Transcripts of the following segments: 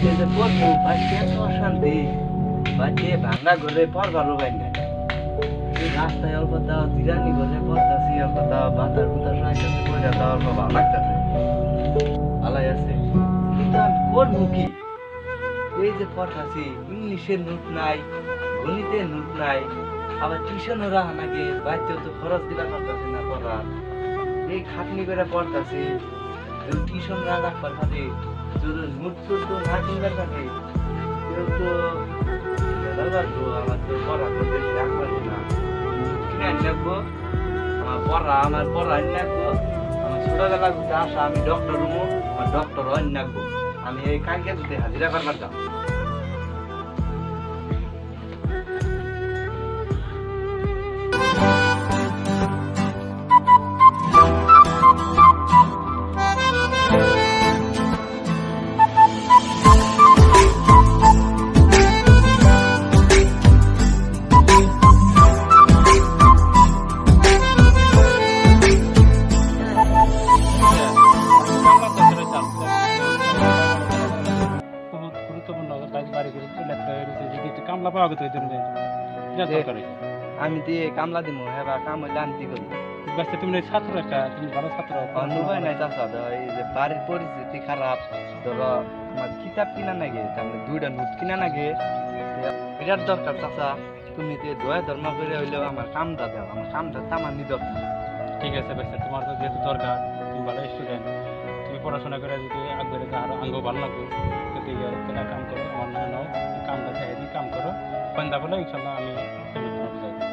এই যে করবো বাচ্চা এত অশান্তি বাচ্চা ভাঙ্গা ঘরে পড়বারও পাই না রাস্তায় অল্প দাও জিরানি ঘরে পড়তেছি অল্প দাও বাতার বুতার সাইতেছে পড়ে দাও অল্প ভালো লাগতেছে ভালাই আছে কিন্তু আমি করবো কি এই যে পড়তেছি ইংলিশের নোট নাই গণিতের নোট নাই আবার টিউশনও রাখা নাকি বাচ্চাও তো খরচ দিতে পারতেছে না পড়ার এই খাটনি করে পড়তেছি টিউশন না রাখবার খাতে যদি নোট তো না কিনবার খাতে কেউ তো আমার তো পড়া করতে রাখবার না কিনে আনি রাখবো আমার পড়া আনি রাখবো আমার ছোটবেলা ঘুরতে আসা আমি ডক্টর হবো আমার ডক্টর আনি রাখবো আমি এই কালকে যদি হাজিরা করবার যাও কামলা পাওয়া গেছে আমি দিয়ে কামলা দিব হ্যাঁ কাম হইলে আনতি করি তুমি ছাত্র একটা তুমি ভালো ছাত্র অনুভব নাই চাষা এই যে বাড়ির পরিস্থিতি খারাপ ধরো আমার কিতাব কিনা নাগে তারপরে দুইটা নোট কিনা নাগে বিরাট দরকার চাষা তুমি তো দয়া ধর্ম করে হইলেও আমার কামটা দাও আমার কামটা তামানি দরকার ঠিক আছে বেশ তোমার তো যেহেতু দরকার তুমি ভালো স্টুডেন্ট তুমি পড়াশোনা করে যদি আগবাড়ি আরো আঙ্গ ভালো লাগবে যদি তোমরা কাম করো আমার নামে নাও কামটা থেকে দিই কাম করো বন্ধা বলে ইনশাল্লাহ আমি পেমেন্ট তোমাকে যাই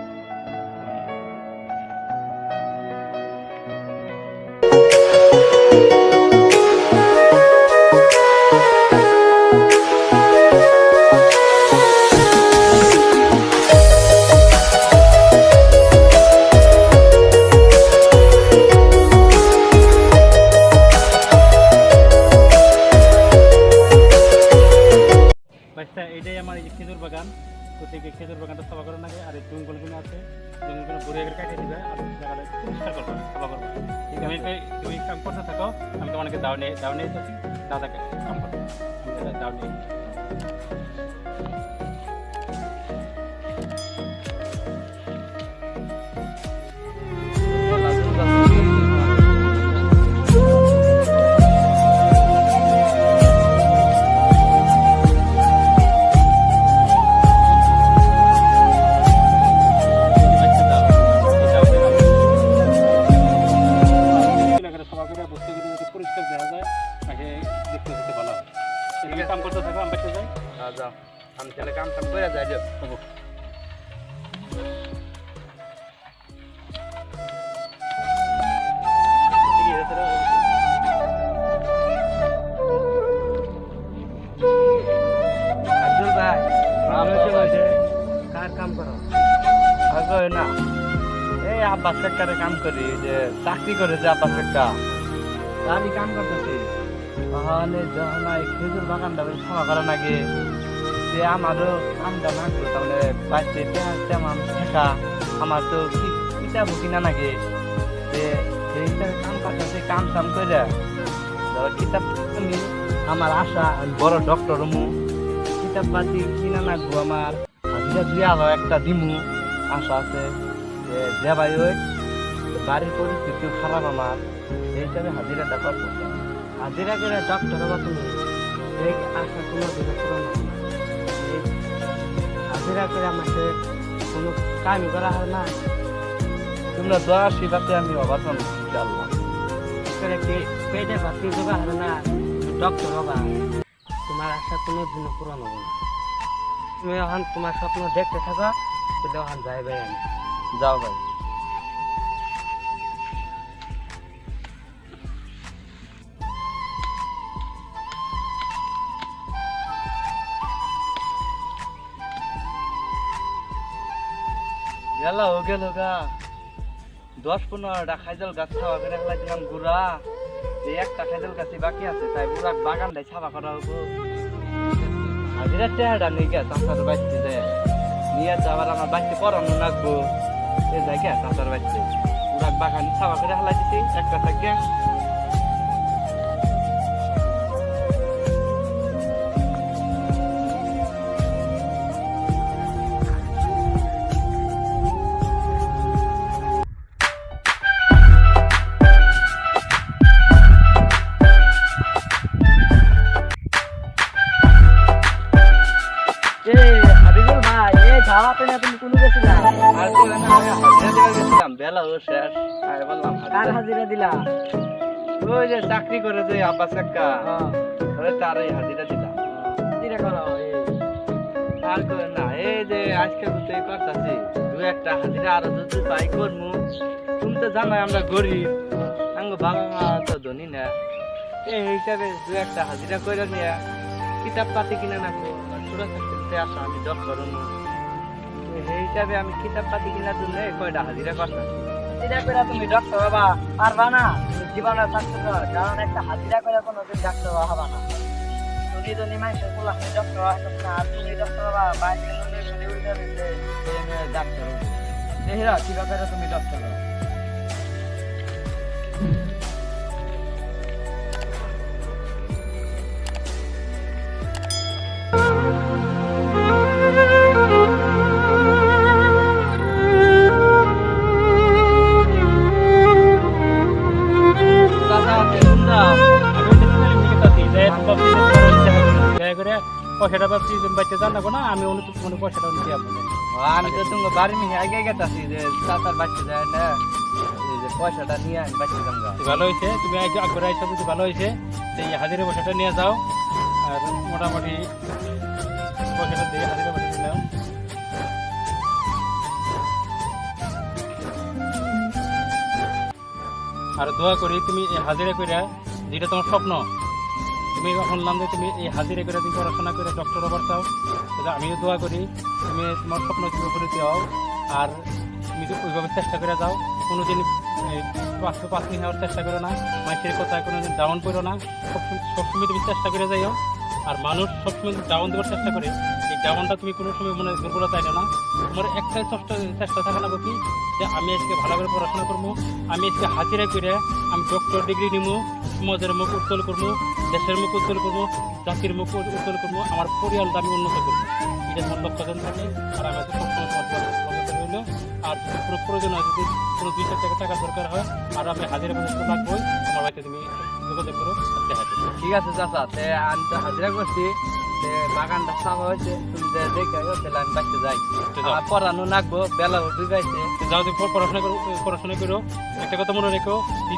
এটাই আমার এই খেজুর বাগান প্রত্যেকে খেজুর বাগানটা সাফা করার আগে আর এই জঙ্গলগুলো আছে জঙ্গলগুলো ভরে করে কাটিয়ে দিবে আর জায়গাটা পরিষ্কার করবো সাফা করবো ঠিক আছে তুমি কাম করতে থাকো আমি তোমাকে দাও নিয়ে এসেছি দাদাকে কাম করবো দাও নিয়ে কাম করতে থাকো আমি বাসে যাই যাও আমি তাহলে কাম টাম করে যাই যাও আব্দুল ভাই কার কাম করো আগে না এই আব্বাস কাকারে কাম করি যে চাকরি করে যে আব্বাস কাকা আমি কাম করতেছি তাহলে যখন খেজুর বাগানটা সাফা করা নাগে যে আমারও কামটা না করো তাহলে বাড়িতে তেমন ঠেকা আমার তো কিতাবও কিনা নাগে যে সেই হিসাবে কাম করতেছে কাম টাম করে ধরো কিতাব কিনি আমার আশা আমি বড় ডক্টর হমু কিতাব পাতি কিনা নাগবো আমার হাজিরা দিয়া হয় একটা দিমু আশা আছে যে ভাই ওই বাড়ির পরিস্থিতিও খারাপ আমার সেই হিসাবে হাজিরাটা করতে হাজিরা করে ডক্টর হবা তুমি এই আশা কোনো দিনে পূরণ হবে না হাজিরা করে আমাকে কোনো কামই করা হয় না তোমরা দোয়া শিখাতে আমি অবাধন ইনশাআল্লাহ করে কি পেটে ভাতি জোগা হবে না ডক্টর হবা তোমার আশা কোনো দিনে পূরণ হবে না তুমি এখন তোমার স্বপ্ন দেখতে থাকো তাহলে এখন যাই ভাই আমি যাও ভাই গেল গেল গা 10-15টা খাইজল গাছ ছাওয়া করে ফেলাই দিলাম গুড়া এই একটা খাইজল গাছই বাকি আছে তাই পুরা বাগানটাই ছাপা করা হবো হাজিরা চেহারা নেই গে চাষার বাড়িতে যায় নিয়ে আবার আমার বাড়িতে পড়ানো রাখবো এই যায় গে চাষার বাড়িতে পুরা বাগান ছাপা করে ফেলাই দিছি একটা থাকে শেষ আয় বললাম কার হাজিরা দিলা? ওই যে চাকরি করে যে আব্বাস কাকা হ্যাঁ, ওরে তারই হাজিরা দিলাম হাজিরা করো এই। আর করে না এই যে আজকে করতে করতেছি দু একটা হাজিরা আরো যদি পাই করবো তুমি তো জানো আমরা গরিব আঙ্গ বাবা মা তো ধনী না এই হিসাবে দু একটা হাজিরা করে নিয়ে কিতাব পাতি কিনে নাকবো ছোট থাকতে আসো আমি ডক্টর এই হিসাবে আমি কিতাব পাতি কিনার জন্য কয়টা হাজিরা করতাম হাজিরা করে তুমি ডক্টর হবা পারবা না, তুমি জীবনে থাকতে পারো, কারণ একটা হাজিরা করে কোনোদিন ডাক্তার হবা না। তুমি যদি মানুষের বলা তুমি ডক্টর হইতো না, আর তুমি ডক্টর হবা বাইরে নলে শুনে উল্টা দিতে ডাক্তার হবে। দেহরা কিভাবে তুমি ডক্টর হবা? পয়সাটা ভাবছি বাচ্চা জান না আমি কোনো পয়সাটা নিতে আপনাদের আমি তো তোমার বাড়ি নিয়ে আগে গেছি যে চাচার বাচ্চা যায় না এই যে পয়সাটা নিয়ে আমি বাচ্চা যাবো ভালো হয়েছে, তুমি আগে করে আইসা বুঝি ভালো হয়েছে। সেই হাজিরা পয়সাটা নিয়ে যাও আর মোটামুটি পয়সাটা দিয়ে হাজিরা পয়সা নাও। আর দোয়া করি তুমি এই হাজিরা করে যেটা তোমার স্বপ্ন, তুমি শুনলাম যে তুমি এই হাজিরা করে তুমি পড়াশোনা করে ডক্টর হবার চাও, আমিও দোয়া করি তুমি তোমার স্বপ্ন তুমি উপনীত হও। আর তুমি তো ওইভাবে চেষ্টা করে যাও, কোনোদিন পাঁচদিন হওয়ার চেষ্টা করো না, মানুষের কথায় কোনোদিন ডাউন করো না, সবসময় তুমি চেষ্টা করে যাইও। আর মানুষ সবসময় ডাউন দেওয়ার চেষ্টা করে, এই ডাউনটা তুমি কোনো সময় মনে দুর্বলতা চাইলে না। তোমার একটাই চেষ্টা থাকে না কি যে আমি আজকে ভালো করে পড়াশোনা করবো, আমি আজকে হাজিরা করে আমি ডক্টর ডিগ্রি নিবো, সমাজের মুখ উজ্জ্বল করবো, দেশের মুখ উজ্জ্বল করবো, জাতির মুখ উজ্জ্বল করবো, আমার পরিয়ালটা আমি উন্নত করবো। এটা তোমার লক্ষ্যজন থাকে। আর আমি সবসময় হইলো আর যদি কোনো প্রয়োজন হয়, যদি কোনো 2-4 টাকার দরকার হয় আর আমি হাজিরা পর্যন্ত লাগবোই, আমার বাড়িতে তুমি যোগাযোগ করো, দেখা যাবে। ঠিক আছে চাচা আমি তো হাজিরা করছি বাগানটা সাফা হয়েছে তুমি দেখে তাহলে আমি বাচ্চা যাই আর পড়ানো লাগবো বেলা ডুবাইছে যাও তুমি পড়াশোনা করো। একটা কথা মনে রেখো,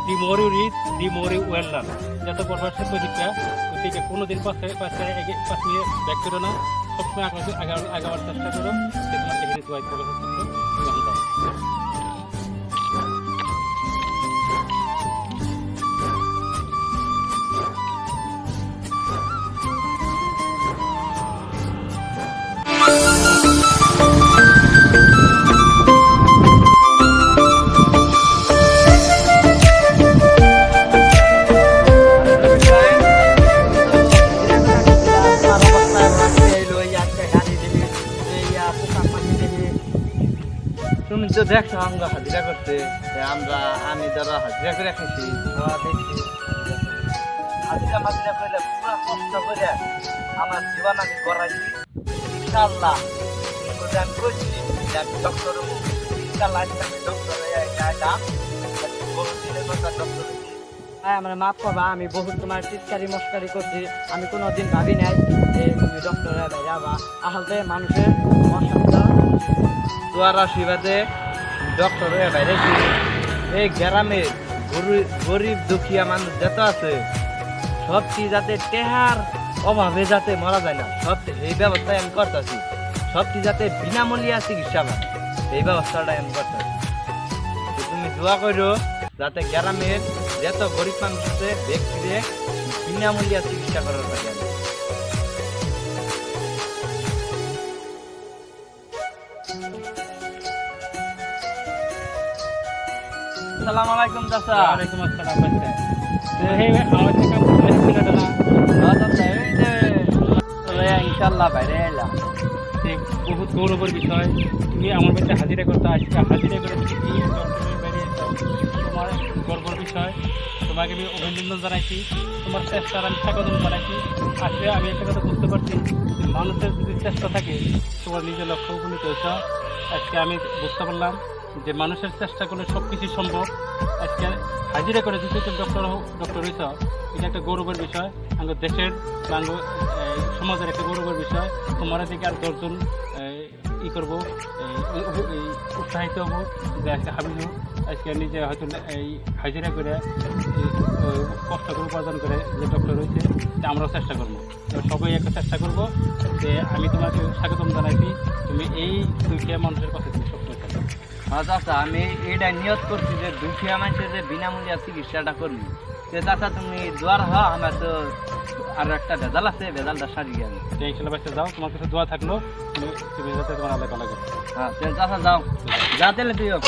the more you read the more you well learn. যত পড়বার সে পরীক্ষা ওদিকে কোনোদিন 5 মিনিট ব্যাক করো না, সবসময় আগাবার চেষ্টা করো। তোমার এখানে দোয়াই প্রকাশ করছো তুমি তো দেখছো আমরা হাজিরা করতে আমি ধরো হাজিরা করে খাইছি হাজিরা মাজিরা করে পুরো কষ্ট করে আমার জীবন আমি করাইছি ইনশাআল্লাহ আমি বলছি আমি ডক্টর হবো ইনশাআল্লাহ আমি ডক্টর হয়ে ডক্টর হ্যাঁ, আমার মাফ করবা, আমি বহুত তোমার চিৎকারি মস্কারি করছি, আমি কোনোদিন ভাবি নাই যে তুমি ডক্টর হয়ে বাইরে যাবা। আসলে মানুষের অসুবিধা দোয়ার আশীর্বাদে ডক্টর হয়ে বাইরে এই গ্রামে গরিব দুঃখিয়া মানুষ যত আছে সবটি যাতে টেহার অভাবে যাতে মারা যায় না, সব এই ব্যবস্থায় আমি করতেছি। সবটি যাতে বিনামূল্যে চিকিৎসা পায় এই ব্যবস্থাটাই আমি করতেছি। তুমি দোয়া করো যাতে গ্রামের যত গরিব মানুষ আছে ব্যক্তিদের বিনামূল্যে চিকিৎসা করার থাকে। আসসালামু আলাইকুম চাচা। ওয়ালাইকুম আসসালাম। বাচ্চা এই আমার থেকে ছেলেটা না চাচা এই যে ইনশাআল্লাহ বাইরে এলাম, বহুত গৌরবের বিষয়। তুমি আমার বাড়িতে হাজিরা করতে আজকে হাজিরা করে তুমি ডক্টরের বাইরে তোমার গর্বের বিষয়। তোমাকে আমি অভিনন্দন জানাইছি, তোমার চেষ্টার আমি স্বাগতম জানাইছি। আজকে আমি একটা কথা বুঝতে পারছি, মানুষের যদি চেষ্টা থাকে তোমার নিজের লক্ষ্য উপনীত হয়েছ। আজকে আমি বুঝতে পারলাম যে মানুষের চেষ্টা করলে সব কিছুই সম্ভব। আজকে হাজিরা করে যদি তুমি ডক্টর হয়েছ, এটা একটা গৌরবের বিষয়, আমাদের দেশের সমাজের একটা গৌরবের বিষয়। তোমার দিকে আর 10 জন ই করবো, উৎসাহিত হবো যে আজকে হাবিজু আজকে নিজে হয়তো এই হাজিরা করে কষ্ট করে উপার্জন করে যে ডক্টর রয়েছে আমরাও চেষ্টা করবো। সবাই একটা চেষ্টা করবো যে আমি তোমাকে স্বাগতম জানাইছি, তুমি এই দুঃখিয়া মানুষের কথা তুমি সবসময় থাকো। হ্যাঁ চাচা, আমি এইটাই নিয়ত করছি যে দুঃখিয়া মানুষের যে বিনামূল্যে চিকিৎসাটা করবি। যে চাচা তুমি দোয়ার আমার তো আরো একটা ভেজাল আছে, ভেজালটা সারিয়ে আমি। ইনশাল্লাহ বাচ্চা যাও, তোমার কাছে দোয়া থাকলো, তুমি যাতে তোমার আল্লাহ ভালো করো। হ্যাঁ চাচা যাও, যা তাহলে তুইও।